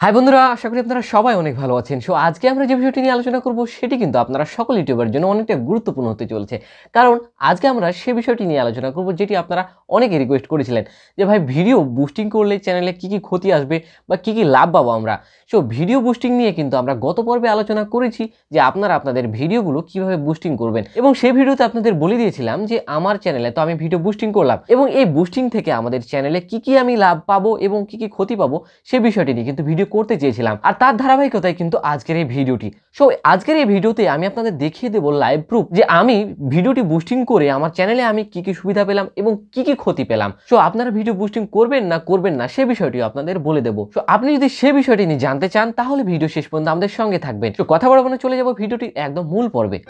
High বন্ধুরা, আশা করি আপনারা সবাই অনেক ভালো আছেন। সো আজকে আমরা যে বিষয়টি নিয়ে আলোচনা করব সেটি কিন্তু আপনারা সকল ইউটিউবার জন্য অনেকটা গুরুত্বপূর্ণ হতে চলছে। কারণ আজকে আমরা সে বিষয়টি নিয়ে আলোচনা করব যেটি আপনারা অনেকে রিকোয়েস্ট করেছিলেন যে ভাই ভিডিও বুস্টিং করলে চ্যানেলে কি ক্ষতি আসবে বা কি লাভ পাবো আমরা। সো ভিডিও বুস্টিং নিয়ে কিন্তু আমরা গত পর্বে আলোচনা করেছি যে আপনারা আপনাদের ভিডিওগুলো কিভাবে বুস্টিং করবেন, এবং সেই ভিডিওতে আপনাদের বলে দিয়েছিলাম যে আমার চ্যানেলে তো আমি ভিডিও বুস্টিং করলাম এবং এই বুস্টিং থেকে আমাদের চ্যানেলে কি আমি লাভ পাবো এবং কি ক্ষতি পাবো সে বিষয়টি নিয়ে কিন্তু ভিডিও করতে চেয়েছিলাম। আর তার ধারাবাহিকতায় কিন্তু আজকের এই ভিডিওটি। সো আজকের এই ভিডিওতে আমি আপনাদের দেখিয়ে দেবো লাইভ প্রুফ যে আমি ভিডিওটি বুস্টিং করে আমার চ্যানেলে আমি কি সুবিধা পেলাম এবং কি ক্ষতি পেলাম। সো আপনারা ভিডিও বুস্টিং করবেন না সে বিষয়টি আপনাদের বলে দেবো। সো আপনি যদি সে বিষয়টি নিয়ে জানতে চান তাহলে ভিডিও শেষ পর্যন্ত আমাদের সঙ্গে থাকবেন। তো কথা বলবো না, চলে যাবো ভিডিওটি একদম মূল পর্বে।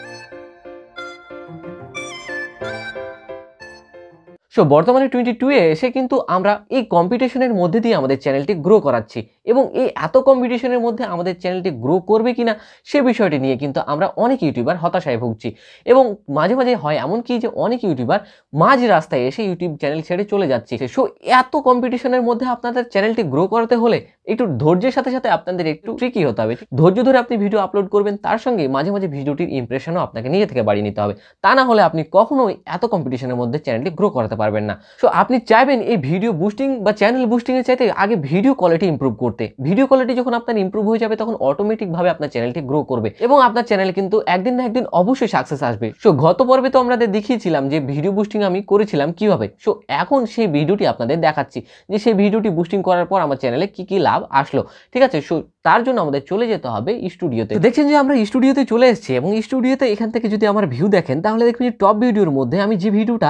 সো বর্তমানে 22 এসে কিন্তু আমরা এই কম্পিটিশনের মধ্যে দিয়ে আমাদের চ্যানেলটি গ্রো করাচ্ছি, এবং এই এত কম্পিটিশনের মধ্যে আমাদের চ্যানেলটি গ্রো করবে কিনা সে বিষয়টি নিয়ে কিন্তু আমরা অনেক ইউটিউবার হতাশায় ভুগছি। এবং মাঝে মাঝে হয় এমন কি যে অনেক ইউটিউবার মাঝ রাস্তায় এসে ইউটিউব চ্যানেল ছেড়ে চলে যাচ্ছে। সো এত কম্পিটিশনের মধ্যে আপনাদের চ্যানেলটি গ্রো করাতে হলে একটু ধৈর্যের সাথে সাথে আপনাদের একটু ট্রিকি হতে হবে। ধৈর্য ধরে আপনি ভিডিও আপলোড করবেন, তার সঙ্গে মাঝে মাঝে ভিডিওটির ইমপ্রেশনও আপনাকে নিজে থেকে বাড়িয়ে নিতে হবে। তা না হলে আপনি কখনোই এত কম্পিটিশনের মধ্যে চ্যানেলটি গ্রো করাতে পারবেন না। সো আপনি চাইবেন এই ভিডিও বুস্টিং বা চ্যানেল বুস্টিং এর চাইতে আগে ভিডিও কোয়ালিটি ইমপ্রুভ করতে। ভিডিও কোয়ালিটি যখন আপনার ইমপ্রুভ হয়ে যাবে তখন অটোমেটিক ভাবে আপনার চ্যানেলটি গ্রো করবে এবং আপনার চ্যানেল কিন্তু একদিন না একদিন অবশ্যই সাকসেস আসবে। সো গত পর্বে তো আমরা দেখিয়েছিলাম যে ভিডিও বুস্টিং আমি করেছিলাম কিভাবে। সো এখন সেই ভিডিওটি আপনাদের দেখাচ্ছি যে সেই ভিডিওটি বুস্টিং করার পর আমার চ্যানেলে কি লাভ আসলো। ঠিক আছে, সো তার জন্য আমাদের চলে যেতে হবে স্টুডিওতে। দেখছেন যে আমরা স্টুডিওতে চলে এসেছি, এবং স্টুডিওতে এখান থেকে যদি আমার ভিউ দেখেন তাহলে দেখবেন যে টপ ভিডিওর মধ্যে আমি যে ভিডিওটা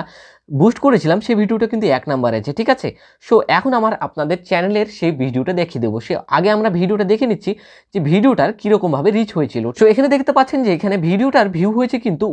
বুস্ট করেছিলাম সেই ভিডিওটা কিন্তু 1 নম্বরে আছে। ঠিক আছে, সো এখন আমার আপনাদের চ্যানেলের সেই ভিডিওটা দেখিয়ে দেবো। সে আগে আমরা ভিডিওটা দেখে নিচ্ছি যে ভিডিওটার কীরকমভাবে রিচ হয়েছিল। সো এখানে দেখতে পাচ্ছেন যে এখানে ভিডিওটার ভিউ হয়েছে কিন্তু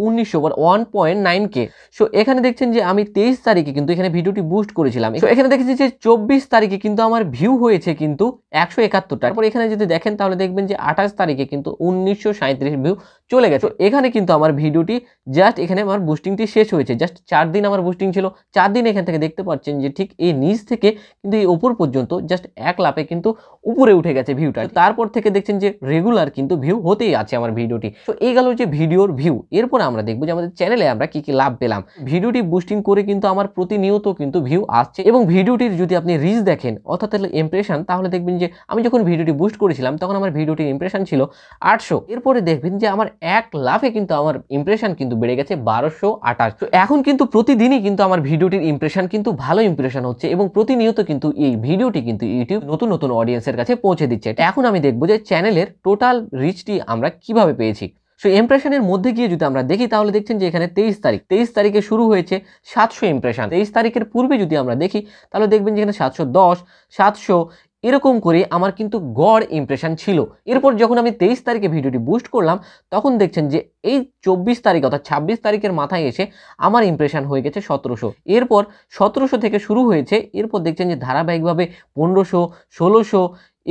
1.9K। সো এখানে দেখছেন যে আমি 23 তারিখে কিন্তু এখানে ভিডিওটি বুস্ট করেছিলাম। সো এখানে দেখেছি যে 24 তারিখে কিন্তু আমার ভিউ হয়েছে কিন্তু 171টা। তারপর এখানে যদি দেখেন তাহলে দেখবেন যে 28 তারিখে কিন্তু 1937 ভিউ চলে গেছে। এখানে কিন্তু আমার ভিডিওটি জাস্ট এখানে আমার বুস্টিংটি শেষ হয়েছে, জাস্ট 4 দিন আমার বুস্টিং ছিল। 4 দিন এখান থেকে দেখতে পাচ্ছেন যে ঠিক এই নিচ থেকে কিন্তু এই উপর পর্যন্ত জাস্ট এক লাপে কিন্তু উপরে উঠে গেছে ভিউটা। তারপর থেকে দেখছেন যে রেগুলার কিন্তু ভিউ হতেই আছে আমার ভিডিওটি। তো এই গেল যে ভিডিওর ভিউ। এরপর আমরা দেখবো যে আমাদের চ্যানেলে আমরা কি লাভ পেলাম। ভিডিওটি বুস্টিং করে কিন্তু আমার প্রতিনিয়ত কিন্তু ভিউ আসছে, এবং ভিডিওটির যদি আপনি রিচ দেখেন অর্থাৎ ইমপ্রেশন, তাহলে দেখবেন যে আমি যখন ভিডিওটি বুস্ট করেছিলাম তখন আমার ভিডিওটির ইমপ্রেশন ছিল 800। এরপরে দেখবেন যে আমার এক লাফে কিন্তু আমার ইমপ্রেশন কিন্তু বেড়ে গেছে 1228। তো এখন কিন্তু প্রতিদিনই কিন্তু আমার ভিডিওটির ইমপ্রেশন কিন্তু ভালো ইমপ্রেশন হচ্ছে, এবং প্রতিনিয়ত কিন্তু এই ভিডিওটি কিন্তু ইউটিউব নতুন নতুন অডিয়েন্সের কাছে পৌঁছে দিচ্ছে। এখন আমি দেখবো যে চ্যানেলের টোটাল রিচটি আমরা কিভাবে পেয়েছি। সো ইমপ্রেশনের মধ্যে গিয়ে যদি আমরা দেখি তাহলে দেখছেন যে এখানে 23 তারিখে শুরু হয়েছে 700 ইমপ্রেশন। 23 তারিখের পূর্বে যদি আমরা দেখি তাহলে দেখবেন যে এখানে 710, 700 এরকম করে আমার কিন্তু গড় ইমপ্রেশন ছিল। এরপর যখন আমি 23 তারিখে ভিডিওটি বুস্ট করলাম তখন দেখছেন যে এই 24 তারিখ অর্থাৎ 26 তারিখের মাথায় এসে আমার ইমপ্রেশন হয়ে গেছে 1700। এরপর 1700 থেকে শুরু হয়েছে, এরপর দেখছেন যে ধারাবাহিকভাবে 1500, 1600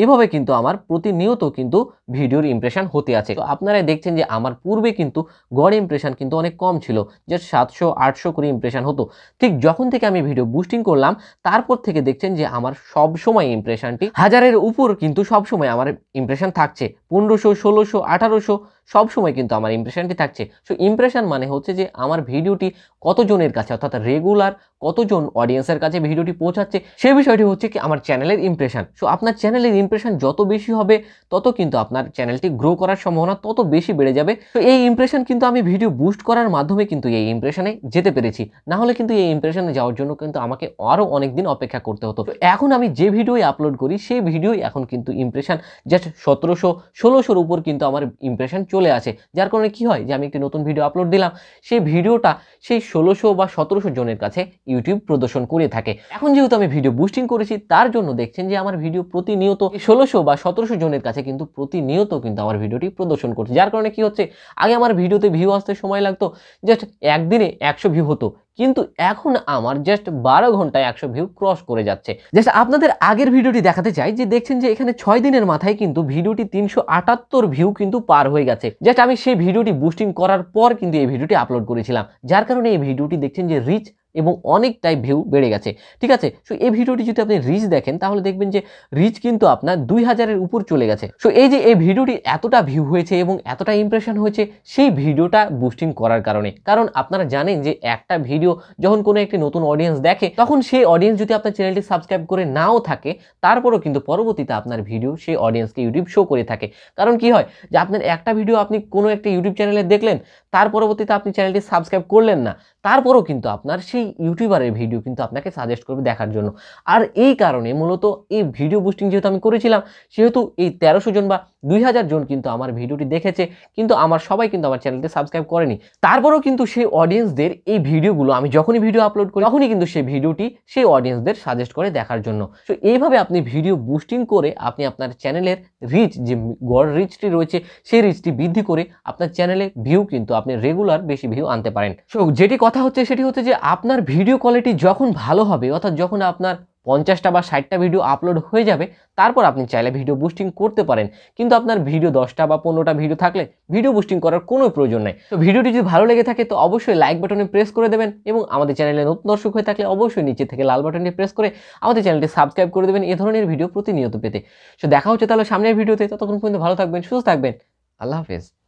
এভাবে কিন্তু আমার প্রতিনিয়ত কিন্তু ভিডিওর ইমপ্রেশন হতে আছে। তো আপনারা দেখছেন যে আমার পূর্বে কিন্তু গড় ইমপ্রেশন কিন্তু অনেক কম ছিল, জাস্ট 700-800 করে ইমপ্রেশন হতো। ঠিক যখন থেকে আমি ভিডিও বুস্টিং করলাম তারপর থেকে দেখছেন যে আমার সব সময় ইমপ্রেশনটি 1000-এর উপর কিন্তু সব সময় আমার ইমপ্রেশন থাকছে। 1500, 1600, 1800 সব সময় কিন্তু আমার ইমপ্রেশনটি থাকছে। সো ইমপ্রেশন মানে হচ্ছে যে আমার ভিডিওটি কতজনের কাছে অর্থাৎ রেগুলার কতজন অডিয়েন্সের কাছে ভিডিওটি পৌঁছাচ্ছে সেই বিষয়টি হচ্ছে কি আমার চ্যানেলের ইমপ্রেশন। সো আপনার চ্যানেলের ইমপ্রেশন যত বেশি হবে তত কিন্তু আপনার চ্যানেলটি গ্রো করার সম্ভাবনা তত বেশি বেড়ে যাবে। তো এই ইমপ্রেশন কিন্তু আমি ভিডিও বুস্ট করার মাধ্যমে কিন্তু এই ইমপ্রেশনে যেতে পেরেছি, না হলে কিন্তু এই ইমপ্রেশনে যাওয়ার জন্য কিন্তু আমাকে আরও অনেক দিন অপেক্ষা করতে হতো। তো এখন আমি যে ভিডিওই আপলোড করি সেই ভিডিওই এখন কিন্তু ইমপ্রেশন জাস্ট 1700, 1600-র উপর কিন্তু আমার ইমপ্রেশন চলে আসে। যার কারণে কি হয় যে আমি একটি নতুন ভিডিও আপলোড দিলাম, সেই ভিডিওটা সেই 1600 বা 1700 জনের কাছে ইউটিউব প্রদর্শন করে থাকে। এখন যেহেতু আমি ভিডিও বুস্টিং করেছি তার জন্য দেখছেন যে আমার ভিডিও প্রতিনিয়ত 1600 বা 1700 জনের কাছে কিন্তু প্রতিনিয়ত কিন্তু আমার ভিডিওটি প্রদর্শন করছে। যার কারণে কি হচ্ছে, আগে আমার ভিডিওতে ভিউ আসতে সময় লাগতো, জাস্ট একদিনে 100 ভিউ হতো, কিন্তু এখন আমার জাস্ট 12 ঘন্টায় 100 ভিউ ক্রস করে যাচ্ছে। জাস্ট আপনাদের আগের ভিডিওটি দেখাতে চাই যে দেখছেন যে এখানে 6 দিনের মাথায় কিন্তু ভিডিওটি 378 ভিউ কিন্তু পার হয়ে গেছে। জাস্ট আমি সেই ভিডিওটি বুস্টিং করার পর কিন্তু এই ভিডিওটি আপলোড করেছিলাম, যার কারণে এই ভিডিওটি দেখছেন যে রিচ এবং অনেকটাই ভিউ বেড়ে গেছে। ঠিক আছে, সো এই ভিডিওটি যদি আপনি রিচ দেখেন তাহলে দেখবেন যে রিচ কিন্তু আপনার 2000-এর উপর চলে গেছে। সো এই যে এই ভিডিওটি এতটা ভিউ হয়েছে এবং এতটা ইমপ্রেশন হয়েছে সেই ভিডিওটা বুস্টিং করার কারণে। কারণ আপনারা জানেন যে একটা ভিডিও যখন কোনো একটি নতুন অডিয়েন্স দেখে তখন সেই অডিয়েন্স যদি আপনার চ্যানেলটি সাবস্ক্রাইব করে নাও থাকে তারপরেও কিন্তু পরবর্তীতে আপনার ভিডিও সেই অডিয়েন্সকে ইউটিউব শো করে থাকে। কারণ কি হয় যে আপনার একটা ভিডিও আপনি কোনো একটা ইউটিউব চ্যানেলে দেখলেন, তার পরবর্তীতে আপনি চ্যানেলটি সাবস্ক্রাইব করলেন না, তারপরেও কিন্তু আপনার সেই ইউটিউবারের ভিডিও কিন্তু আপনাকে সাজেস্ট করবে দেখার জন্য। আর এই কারণে মূলত এই ভিডিও বুস্টিং যেহেতু আমি করেছিলাম সেহেতু এই 1300 জন বা 2000 জন কিন্তু আমার ভিডিওটি দেখেছে, কিন্তু আমার সবাই কিন্তু আমার চ্যানেলটি সাবস্ক্রাইব করেনি। তারপরেও কিন্তু সেই অডিয়েন্সদের এই ভিডিওগুলো আমি যখনই ভিডিও আপলোড করি তখনই কিন্তু সেই ভিডিওটি সেই অডিয়েন্সদের সাজেস্ট করে দেখার জন্য। তো এইভাবে আপনি ভিডিও বুস্টিং করে আপনি আপনার চ্যানেলের রিচ, যে গড় রিচটি রয়েছে সেই রিচটি বৃদ্ধি করে আপনার চ্যানেলে ভিউ কিন্তু আপনি রেগুলার বেশি ভিউ আনতে পারেন। সো যেটি কথা হচ্ছে সেটি হচ্ছে যে আপনার ভিডিও কোয়ালিটি যখন ভালো হবে, অর্থাৎ যখন আপনার 50টা বা 60টা ভিডিও আপলোড হয়ে যাবে তারপর আপনি চাইলে ভিডিও বুস্টিং করতে পারেন। কিন্তু আপনার ভিডিও 10টা বা 15টা ভিডিও থাকলে ভিডিও বুস্টিং করার কোনো প্রয়োজন নেই। তো ভিডিওটি যদি ভালো লেগে থাকে তো অবশ্যই লাইক বাটনে প্রেস করে দেবেন এবং আমাদের চ্যানেলে নতুন দর্শক হয়ে থাকলে অবশ্যই নিচে থেকে লাল বাটনটি প্রেস করে আমাদের চ্যানেলটি সাবস্ক্রাইব করে দেবেন এ ধরনের ভিডিও প্রতিনিয়ত পেতে। সো দেখা হচ্ছে তাহলে সামনের ভিডিওতে, ততক্ষণ পর্যন্ত ভালো থাকবেন, সুস্থ থাকবেন। আল্লাহ হাফেজ।